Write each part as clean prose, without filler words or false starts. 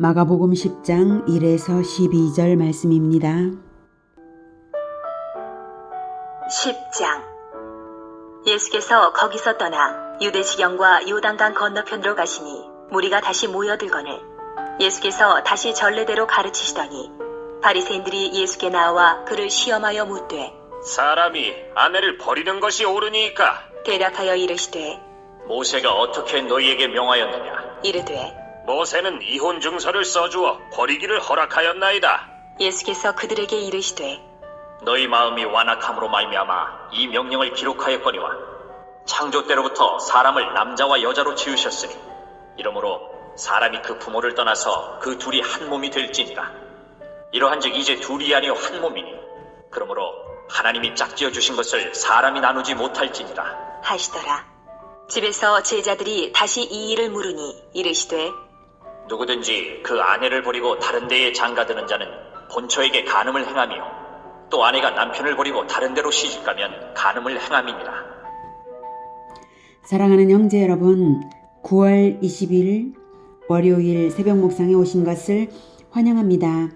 마가복음 10장 1에서 12절 말씀입니다. 10장. 예수께서 거기서 떠나 유대 지경과 요단강 건너편으로 가시니 무리가 다시 모여들거늘 예수께서 다시 전례대로 가르치시더니 바리새인들이 예수께 나와 그를 시험하여 묻되 사람이 아내를 버리는 것이 옳으니까? 대답하여 이르시되 모세가 어떻게 너희에게 명하였느냐? 이르되 모세는 이혼 증서를 써주어 버리기를 허락하였나이다. 예수께서 그들에게 이르시되 너희 마음이 완악함으로 말미암아 이 명령을 기록하였거니와 창조 때로부터 사람을 남자와 여자로 지으셨으니 이러므로 사람이 그 부모를 떠나서 그 둘이 한 몸이 될지니라. 이러한즉 이제 둘이 아니요 한 몸이니 그러므로 하나님이 짝지어 주신 것을 사람이 나누지 못할지니라 하시더라. 집에서 제자들이 다시 이 일을 물으니 이르시되 누구든지 그 아내를 버리고 다른 데에 장가드는 자는 본처에게 간음을 행하며 또 아내가 남편을 버리고 다른 데로 시집가면 간음을 행함이니라. 사랑하는 형제 여러분, 9월 20일 월요일 새벽 목상에 오신 것을 환영합니다.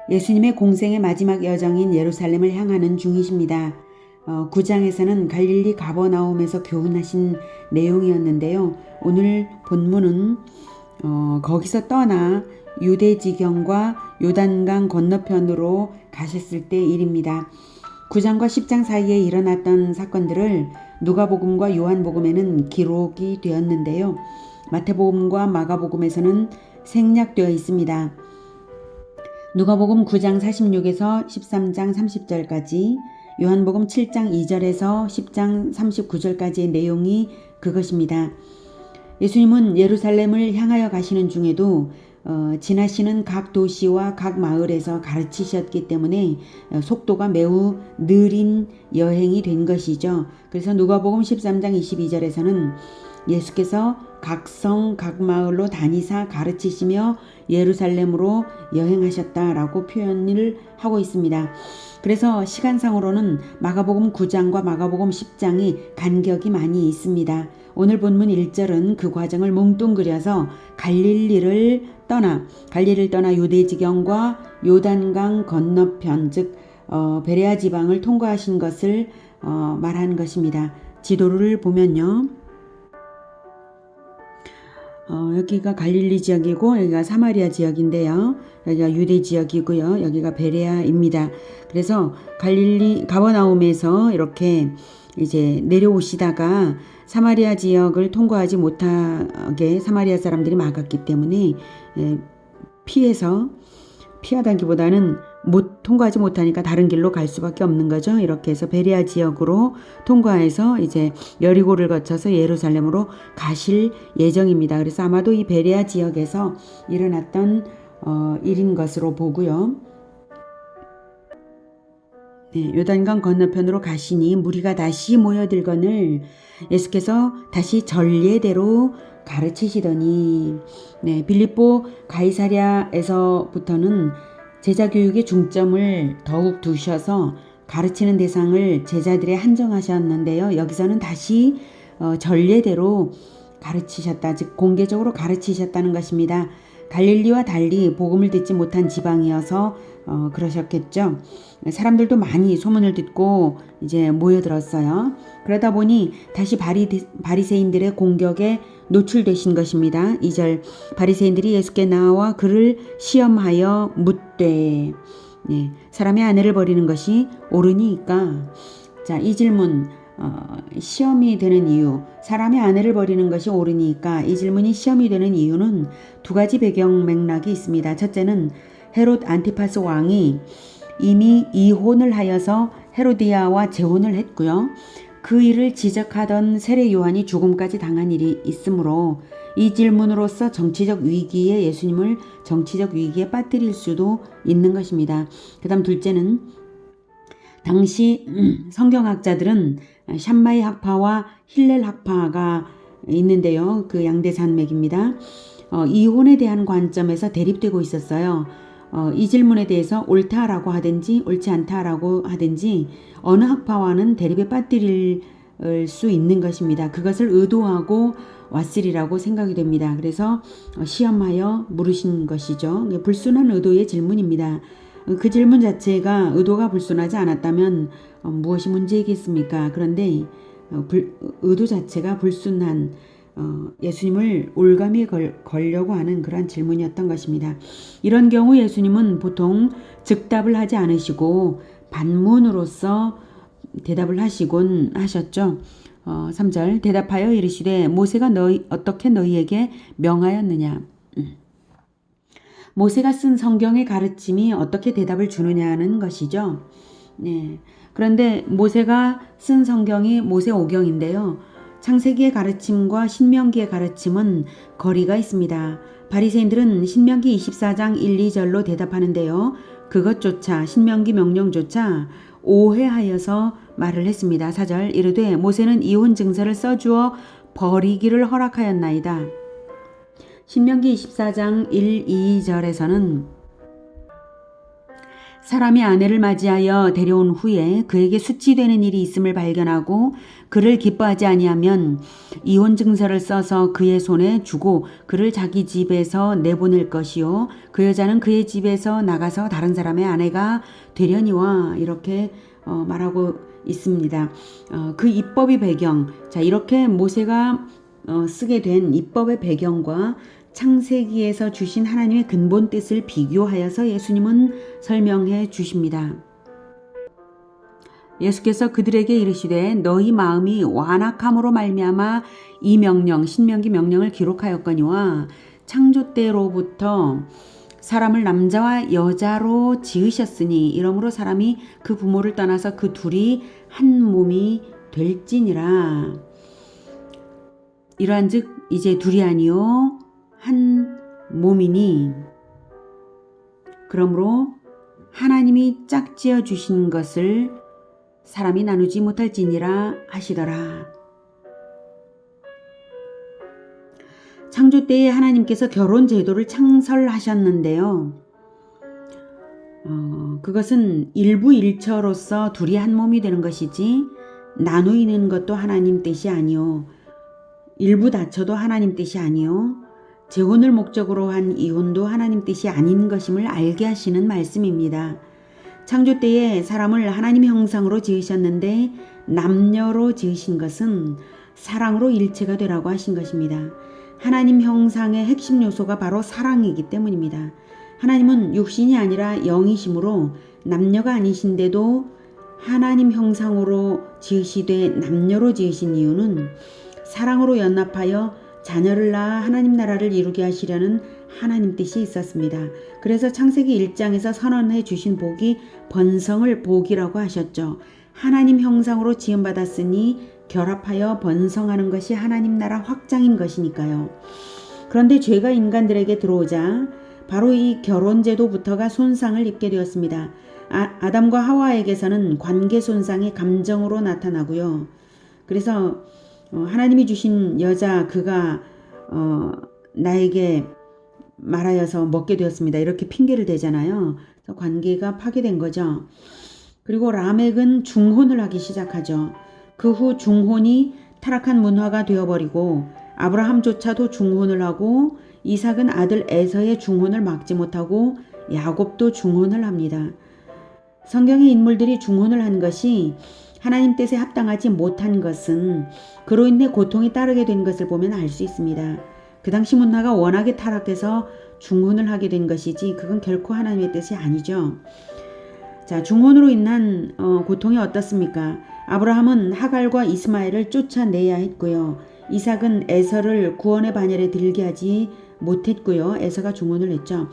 예수님의 공생의 마지막 여정인 예루살렘을 향하는 중이십니다. 9장에서는 갈릴리 가버나움에서 교훈하신 내용이었는데요. 오늘 본문은 거기서 떠나 유대 지경과 요단강 건너편으로 가셨을 때 일입니다. 9장과 10장 사이에 일어났던 사건들을 누가복음과 요한복음에는 기록이 되었는데요. 마태복음과 마가복음에서는 생략되어 있습니다. 누가복음 9장 46에서 13장 30절까지, 요한복음 7장 2절에서 10장 39절까지의 내용이 그것입니다. 예수님은 예루살렘을 향하여 가시는 중에도 지나시는 각 도시와 각 마을에서 가르치셨기 때문에 속도가 매우 느린 여행이 된 것이죠. 그래서 누가복음 13장 22절에서는 예수께서 각 성, 각 마을로 다니사 가르치시며 예루살렘으로 여행하셨다라고 표현을 하고 있습니다. 그래서 시간상으로는 마가복음 9장과 마가복음 10장이 간격이 많이 있습니다. 오늘 본문 1절은 그 과정을 뭉뚱그려서 갈릴리를 떠나 유대 지경과 요단강 건너편 즉 베레아 지방을 통과하신 것을 말하는 것입니다. 지도를 보면요. 여기가 갈릴리 지역이고 여기가 사마리아 지역인데요. 여기가 유대 지역이고요. 여기가 베레아입니다. 그래서 갈릴리 가버나움에서 이렇게 이제 내려오시다가 사마리아 지역을 통과하지 못하게 사마리아 사람들이 막았기 때문에 피하다기보다는 통과하지 못하니까 다른 길로 갈 수밖에 없는 거죠. 이렇게 해서 베레아 지역으로 통과해서 이제 여리고를 거쳐서 예루살렘으로 가실 예정입니다. 그래서 아마도 이 베레아 지역에서 일어났던 일인 것으로 보고요. 요단강 건너편으로 가시니 무리가 다시 모여들거늘 예수께서 다시 전례대로 가르치시더니 빌립보 가이사랴에서부터는 제자교육의 중점을 더욱 두셔서 가르치는 대상을 제자들에 한정하셨는데요. 여기서는 다시 전례대로 가르치셨다, 즉 공개적으로 가르치셨다는 것입니다. 갈릴리와 달리 복음을 듣지 못한 지방이어서 그러셨겠죠. 사람들도 많이 소문을 듣고 이제 모여들었어요. 그러다 보니 다시 바리새인들의 공격에 노출되신 것입니다. 2절 바리새인들이 예수께 나와 그를 시험하여 묻되 사람의 아내를 버리는 것이 옳으니까. 자, 이 질문 시험이 되는 이유, 사람의 아내를 버리는 것이 옳으니까 이 질문이 시험이 되는 이유는 두 가지 배경 맥락이 있습니다. 첫째는 헤롯 안티파스 왕이 이미 이혼을 하여서 헤로디아와 재혼을 했고요. 그 일을 지적하던 세례 요한이 죽음까지 당한 일이 있으므로 이 질문으로서 정치적 위기에 예수님을 정치적 위기에 빠뜨릴 수도 있는 것입니다. 그 다음 둘째는 당시 성경학자들은 샴마이 학파와 힐렐 학파가 있는데요. 그 양대산맥입니다. 이혼에 대한 관점에서 대립되고 있었어요. 이 질문에 대해서 옳다라고 하든지 옳지 않다라고 하든지 어느 학파와는 대립에 빠뜨릴 수 있는 것입니다. 그것을 의도하고 왔으리라고 생각이 됩니다. 그래서 시험하여 물으신 것이죠. 불순한 의도의 질문입니다. 그 질문 자체가 의도가 불순하지 않았다면 무엇이 문제이겠습니까? 그런데 의도 자체가 불순한 예수님을 올가미에 걸려고 하는 그러한 질문이었던 것입니다. 이런 경우 예수님은 보통 즉답을 하지 않으시고 반문으로서 대답을 하시곤 하셨죠. 3절 대답하여 이르시되 모세가 어떻게 너희에게 명하였느냐. 모세가 쓴 성경의 가르침이 어떻게 대답을 주느냐는 것이죠. 네. 그런데 모세가 쓴 성경이 모세오경인데요. 창세기의 가르침과 신명기의 가르침은 거리가 있습니다. 바리새인들은 신명기 24장 1, 2절로 대답하는데요. 그것조차 신명기 명령조차 오해하여서 말을 했습니다. 4절 이르되 모세는 이혼 증서를 써주어 버리기를 허락하였나이다. 신명기 24장 1, 2절에서는 사람이 아내를 맞이하여 데려온 후에 그에게 수치되는 일이 있음을 발견하고 그를 기뻐하지 아니하면 이혼 증서를 써서 그의 손에 주고 그를 자기 집에서 내보낼 것이요 그 여자는 그의 집에서 나가서 다른 사람의 아내가 되려니와 이렇게 말하고 있습니다. 그 입법의 배경, 자 이렇게 모세가 쓰게 된 입법의 배경과 창세기에서 주신 하나님의 근본 뜻을 비교하여서 예수님은 설명해 주십니다. 예수께서 그들에게 이르시되 너희 마음이 완악함으로 말미암아 이 명령 신명기 명령을 기록하였거니와 창조 때로부터 사람을 남자와 여자로 지으셨으니 이러므로 사람이 그 부모를 떠나서 그 둘이 한 몸이 될지니라. 이러한즉 이제 둘이 아니요 한 몸이니 그러므로 하나님이 짝지어 주신 것을 사람이 나누지 못할지니라 하시더라. 창조 때에 하나님께서 결혼 제도를 창설하셨는데요. 그것은 일부일처로서 둘이 한 몸이 되는 것이지 나누이는 것도 하나님 뜻이 아니요. 일부 다쳐도 하나님 뜻이 아니요. 재혼을 목적으로 한 이혼도 하나님 뜻이 아닌 것임을 알게 하시는 말씀입니다. 창조 때에 사람을 하나님의 형상으로 지으셨는데 남녀로 지으신 것은 사랑으로 일체가 되라고 하신 것입니다. 하나님 형상의 핵심 요소가 바로 사랑이기 때문입니다. 하나님은 육신이 아니라 영이시므로 남녀가 아니신데도 하나님 형상으로 지으시되 남녀로 지으신 이유는 사랑으로 연합하여 자녀를 낳아 하나님 나라를 이루게 하시려는 하나님 뜻이 있었습니다. 그래서 창세기 1장에서 선언해 주신 복이 번성을 복이라고 하셨죠. 하나님 형상으로 지음받았으니 결합하여 번성하는 것이 하나님 나라 확장인 것이니까요. 그런데 죄가 인간들에게 들어오자 바로 이 결혼제도부터가 손상을 입게 되었습니다. 아담과 하와에게서는 관계 손상이 감정으로 나타나고요. 그래서 하나님이 주신 여자 그가 나에게 말하여서 먹게 되었습니다. 이렇게 핑계를 대잖아요. 그래서 관계가 파괴된 거죠. 그리고 라멕은 중혼을 하기 시작하죠. 그 후 중혼이 타락한 문화가 되어버리고 아브라함조차도 중혼을 하고 이삭은 아들 에서의 중혼을 막지 못하고 야곱도 중혼을 합니다. 성경의 인물들이 중혼을 한 것이 하나님 뜻에 합당하지 못한 것은 그로 인해 고통이 따르게 된 것을 보면 알 수 있습니다. 그 당시 문화가 워낙에 타락해서 중혼을 하게 된 것이지 그건 결코 하나님의 뜻이 아니죠. 자, 중혼으로 인한 고통이 어떻습니까? 아브라함은 하갈과 이스마엘을 쫓아내야 했고요. 이삭은 에서를 구원의 반열에 들게 하지 못했고요. 에서가 중혼을 했죠.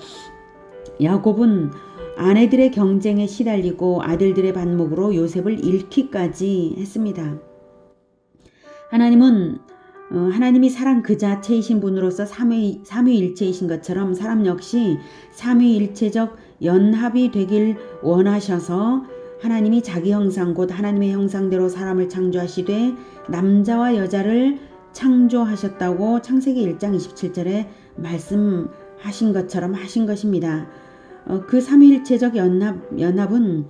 야곱은 아내들의 경쟁에 시달리고 아들들의 반목으로 요셉을 잃기까지 했습니다. 하나님이 사랑 그 자체이신 분으로서 삼위일체이신 것처럼 사람 역시 삼위일체적 연합이 되길 원하셔서 하나님이 자기 형상 곧 하나님의 형상대로 사람을 창조하시되 남자와 여자를 창조하셨다고 창세기 1장 27절에 말씀하신 것처럼 하신 것입니다. 그 삼위일체적 연합은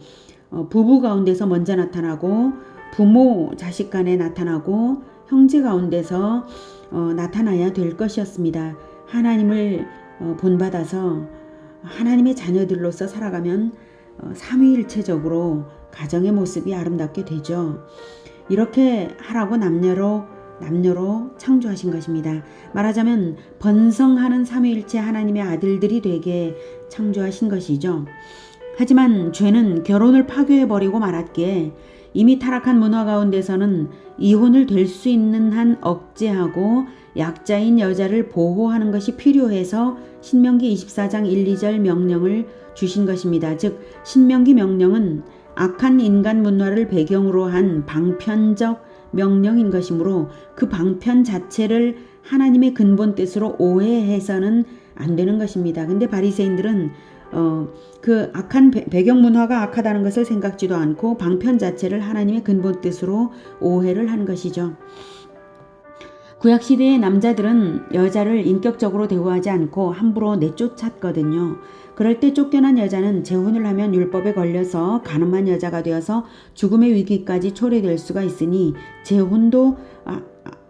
부부 가운데서 먼저 나타나고 부모 자식 간에 나타나고 형제 가운데서 나타나야 될 것이었습니다. 하나님을 본받아서 하나님의 자녀들로서 살아가면 삼위일체적으로 가정의 모습이 아름답게 되죠. 이렇게 하라고 남녀로 창조하신 것입니다. 말하자면 번성하는 삼위일체 하나님의 아들들이 되게 창조하신 것이죠. 하지만 죄는 결혼을 파괴해버리고 말았기에 이미 타락한 문화 가운데서는 이혼을 될 수 있는 한 억제하고 약자인 여자를 보호하는 것이 필요해서 신명기 24장 1, 2절 명령을 주신 것입니다. 즉 신명기 명령은 악한 인간 문화를 배경으로 한 방편적 명령인 것이므로 그 방편 자체를 하나님의 근본 뜻으로 오해해서는 안 되는 것입니다. 근데 바리새인들은 그 악한 배경 문화가 악하다는 것을 생각지도 않고 방편 자체를 하나님의 근본 뜻으로 오해를 한 것이죠. 구약시대의 남자들은 여자를 인격적으로 대우하지 않고 함부로 내쫓았거든요. 그럴 때 쫓겨난 여자는 재혼을 하면 율법에 걸려서 간음한 여자가 되어서 죽음의 위기까지 초래될 수가 있으니 재혼도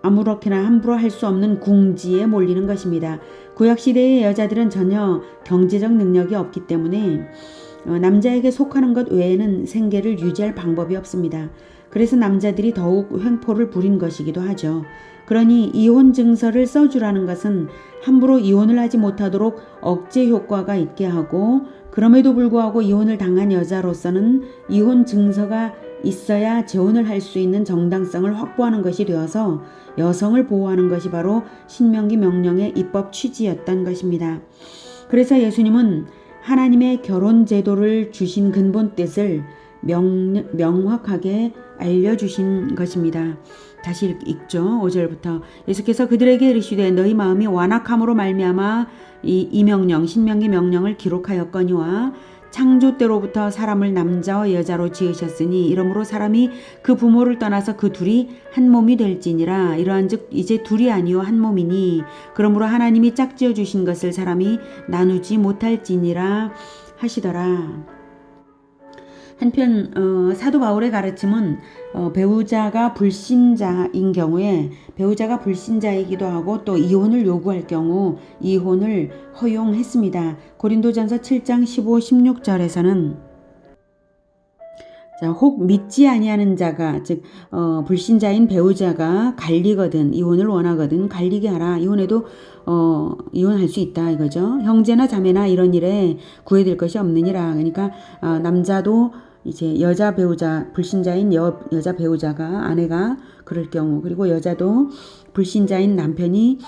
아무렇게나 함부로 할 수 없는 궁지에 몰리는 것입니다. 구약시대의 여자들은 전혀 경제적 능력이 없기 때문에 남자에게 속하는 것 외에는 생계를 유지할 방법이 없습니다. 그래서 남자들이 더욱 횡포를 부린 것이기도 하죠. 그러니 이혼 증서를 써주라는 것은 함부로 이혼을 하지 못하도록 억제 효과가 있게 하고, 그럼에도 불구하고 이혼을 당한 여자로서는 이혼 증서가 있어야 재혼을 할 수 있는 정당성을 확보하는 것이 되어서 여성을 보호하는 것이 바로 신명기 명령의 입법 취지였던 것입니다. 그래서 예수님은 하나님의 결혼 제도를 주신 근본 뜻을 명확하게 알려주신 것입니다. 다시 읽죠. 5절부터 예수께서 그들에게 이르시되 너희 마음이 완악함으로 말미암아 이 명령 신명기 명령을 기록하였거니와 창조 때로부터 사람을 남자와 여자로 지으셨으니 이러므로 사람이 그 부모를 떠나서 그 둘이 한 몸이 될지니라. 이러한즉 이제 둘이 아니요 한 몸이니 그러므로 하나님이 짝지어 주신 것을 사람이 나누지 못할지니라 하시더라. 한편 사도 바울의 가르침은 배우자가 불신자인 경우에 배우자가 불신자이기도 하고 또 이혼을 요구할 경우 이혼을 허용했습니다. 고린도전서 7장 15, 16절에서는 혹 믿지 아니하는 자가 즉 불신자인 배우자가 갈리거든 이혼을 원하거든 갈리게 하라. 이혼해도 이혼할 수 있다 이거죠. 형제나 자매나 이런 일에 구애될 것이 없느니라. 그러니까 남자도 이제 여자 배우자 불신자인 여자 배우자가 아내가 그럴 경우 그리고 여자도 불신자인 남편이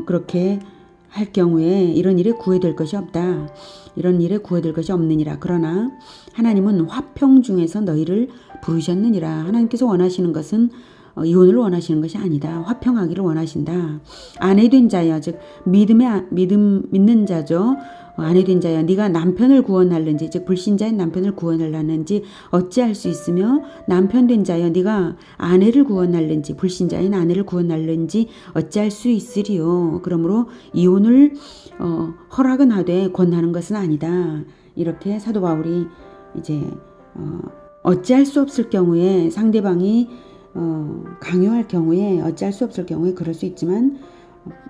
그렇게 할 경우에 이런 일에 구애될 것이 없다. 이런 일에 구애될 것이 없느니라. 그러나 하나님은 화평 중에서 너희를 부르셨느니라. 하나님께서 원하시는 것은 이혼을 원하시는 것이 아니다. 화평하기를 원하신다. 아내된 자여 즉 믿는 자죠. 아내된 자여 네가 남편을 구원할는지 즉 불신자인 남편을 구원할는지 어찌할 수 있으며 남편된 자여 네가 아내를 구원할는지 불신자인 아내를 구원할는지 어찌할 수 있으리요. 그러므로 이혼을 허락은 하되 권하는 것은 아니다. 이렇게 사도 바울이 이제 어찌할 수 없을 경우에 상대방이 강요할 경우에 어찌할 수 없을 경우에 그럴 수 있지만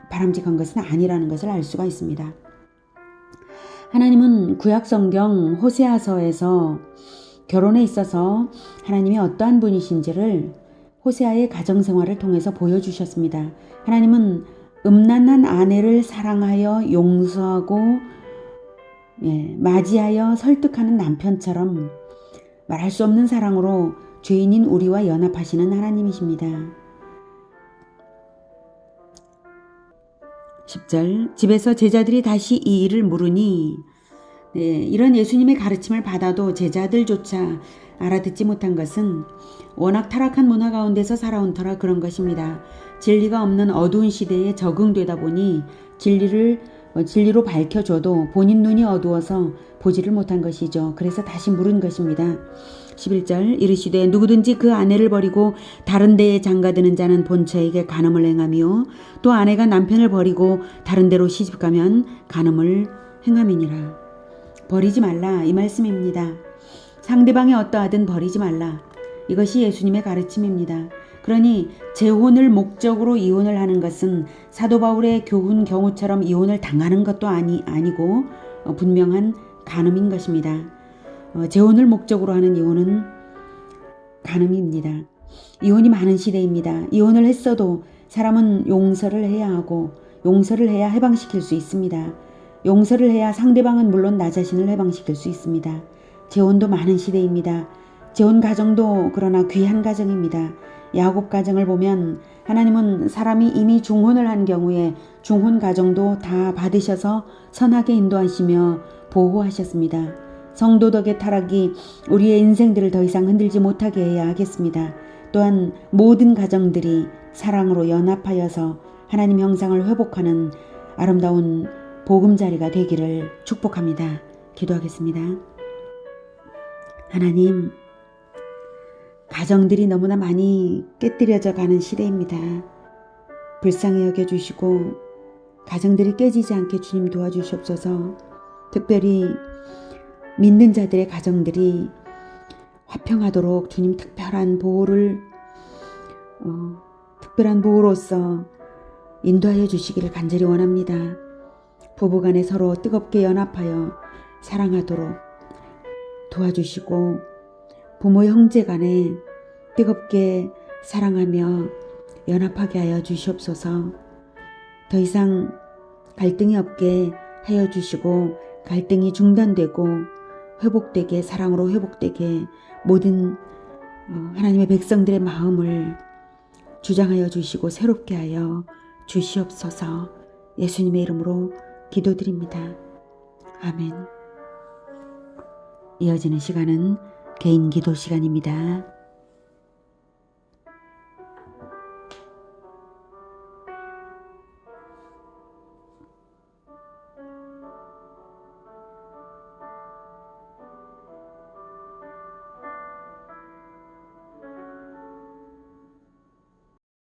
바람직한 것은 아니라는 것을 알 수가 있습니다. 하나님은 구약성경 호세아서에서 결혼에 있어서 하나님이 어떠한 분이신지를 호세아의 가정생활을 통해서 보여주셨습니다. 하나님은 음란한 아내를 사랑하여 용서하고 맞이하여 설득하는 남편처럼 말할 수 없는 사랑으로 죄인인 우리와 연합하시는 하나님이십니다. 10절 집에서 제자들이 다시 이 일을 물으니 이런 예수님의 가르침을 받아도 제자들조차 알아듣지 못한 것은 워낙 타락한 문화 가운데서 살아온 터라 그런 것입니다. 진리가 없는 어두운 시대에 적응되다 보니 진리로 밝혀줘도 본인 눈이 어두워서 보지를 못한 것이죠. 그래서 다시 물은 것입니다. 11절 이르시되 누구든지 그 아내를 버리고 다른 데에 장가드는 자는 본처에게 간음을 행하며 또 아내가 남편을 버리고 다른 데로 시집가면 간음을 행함이니라. 버리지 말라 이 말씀입니다. 상대방이 어떠하든 버리지 말라. 이것이 예수님의 가르침입니다. 그러니 재혼을 목적으로 이혼을 하는 것은 사도 바울의 교훈 경우처럼 이혼을 당하는 것도 아니고 분명한 간음인 것입니다. 재혼을 목적으로 하는 이혼은 간음입니다. 이혼이 많은 시대입니다. 이혼을 했어도 사람은 용서를 해야 하고 용서를 해야 해방시킬 수 있습니다. 용서를 해야 상대방은 물론 나 자신을 해방시킬 수 있습니다. 재혼도 많은 시대입니다. 재혼 가정도 그러나 귀한 가정입니다. 야곱 가정을 보면 하나님은 사람이 이미 중혼을 한 경우에 중혼 가정도 다 받으셔서 선하게 인도하시며 보호하셨습니다. 성도덕의 타락이 우리의 인생들을 더 이상 흔들지 못하게 해야 하겠습니다. 또한 모든 가정들이 사랑으로 연합하여서 하나님 형상을 회복하는 아름다운 보금자리가 되기를 축복합니다. 기도하겠습니다. 하나님, 가정들이 너무나 많이 깨뜨려져 가는 시대입니다. 불쌍히 여겨주시고 가정들이 깨지지 않게 주님 도와주시옵소서. 특별히 믿는 자들의 가정들이 화평하도록 주님 특별한 보호로서 인도하여 주시기를 간절히 원합니다. 부부간에 서로 뜨겁게 연합하여 사랑하도록 도와주시고 부모 형제 간에 뜨겁게 사랑하며 연합하게 하여 주시옵소서. 더 이상 갈등이 없게 하여 주시고 갈등이 중단되고 회복되게, 사랑으로 회복되게 모든 하나님의 백성들의 마음을 주장하여 주시고 새롭게 하여 주시옵소서. 예수님의 이름으로 기도드립니다. 아멘. 이어지는 시간은 개인 기도 시간입니다.